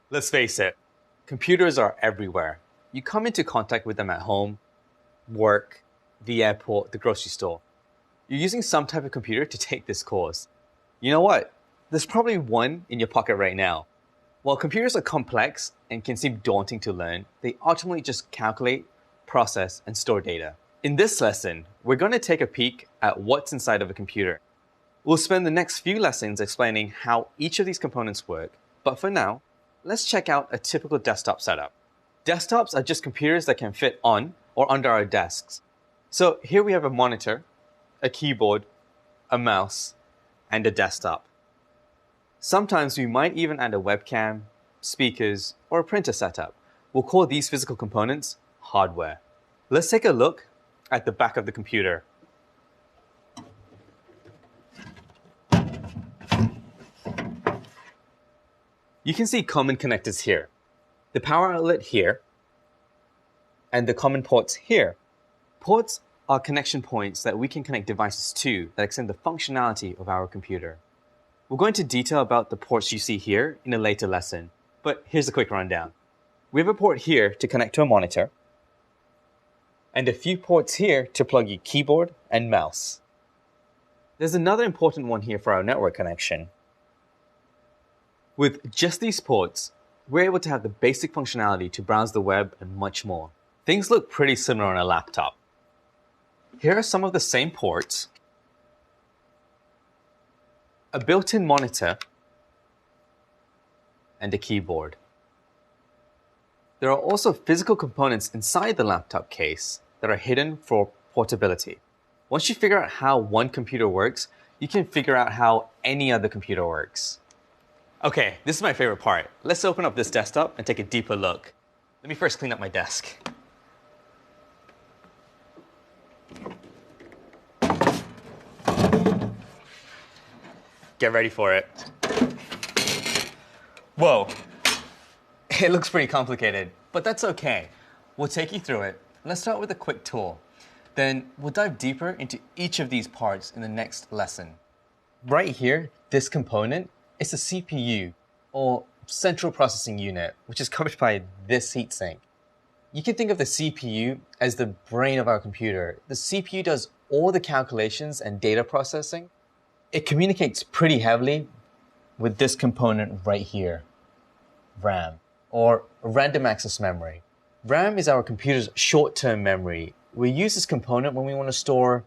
Let's face it, computers are everywhere. You come into contact with them at home, work, the airport, the grocery store. You're using some type of computer to take this course. You know what? There's probably one in your pocket right now. While computers are complex and can seem daunting to learn, they ultimately just calculate, process, and store data. In this lesson, we're going to take a peek at what's inside of a computer. We'll spend the next few lessons explaining how each of these components work, but for now, let's check out a typical desktop setup. Desktops are just computers that can fit on or under our desks. So here we have a monitor, a keyboard, a mouse, and a desktop. Sometimes we might even add a webcam, speakers, or a printer setup. We'll call these physical components hardware. Let's take a look at the back of the computer. You can see common connectors here. The power outlet here, and the common ports here. Ports are connection points that we can connect devices to that extend the functionality of our computer. We'll go into detail about the ports you see here in a later lesson, but here's a quick rundown. We have a port here to connect to a monitor, and a few ports here to plug your keyboard and mouse. There's another important one here for our network connection. With just these ports, we're able to have the basic functionality to browse the web and much more. Things look pretty similar on a laptop. Here are some of the same ports, a built-in monitor, and a keyboard. There are also physical components inside the laptop case that are hidden for portability. Once you figure out how one computer works, you can figure out how any other computer works. Okay, this is my favorite part. Let's open up this desktop and take a deeper look. Let me first clean up my desk. Get ready for it. Whoa, it looks pretty complicated, but that's okay. We'll take you through it. Let's start with a quick tour. Then we'll dive deeper into each of these parts in the next lesson. Right here, this component is a CPU, or Central Processing Unit, which is covered by this heatsink. You can think of the CPU as the brain of our computer. The CPU does all the calculations and data processing. It communicates pretty heavily with this component right here, RAM, or random access memory. RAM is our computer's short-term memory. We use this component when we want to store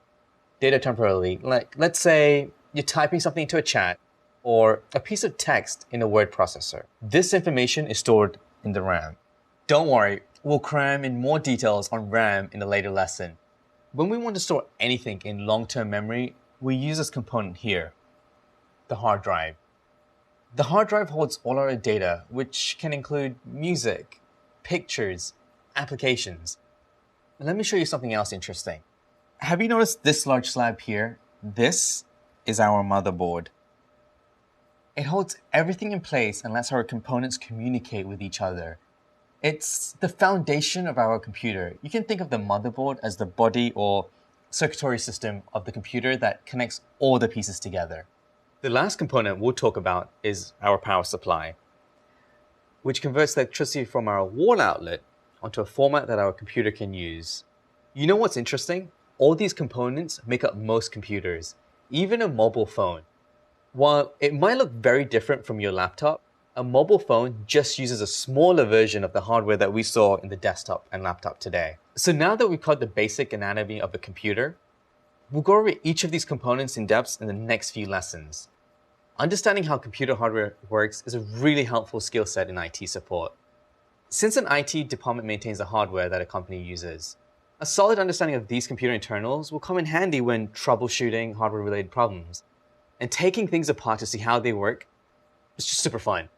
data temporarily. Like, let's say you're typing something into a chat or a piece of text in a word processor. This information is stored in the RAM. Don't worry, we'll cram in more details on RAM in a later lesson. When we want to store anything in long-term memory, we use this component here, the hard drive. The hard drive holds all our data, which can include music, pictures, applications. Let me show you something else interesting. Have you noticed this large slab here? This is our motherboard. It holds everything in place and lets our components communicate with each other. It's the foundation of our computer. You can think of the motherboard as the body or circuitry system of the computer that connects all the pieces together. The last component we'll talk about is our power supply, which converts electricity from our wall outlet onto a format that our computer can use. You know what's interesting? All these components make up most computers, even a mobile phone. While it might look very different from your laptop, a mobile phone just uses a smaller version of the hardware that we saw in the desktop and laptop today. So now that we've covered the basic anatomy of a computer, we'll go over each of these components in depth in the next few lessons. Understanding how computer hardware works is a really helpful skill set in IT support. Since an IT department maintains the hardware that a company uses, a solid understanding of these computer internals will come in handy when troubleshooting hardware-related problems. And taking things apart to see how they work is just super fun.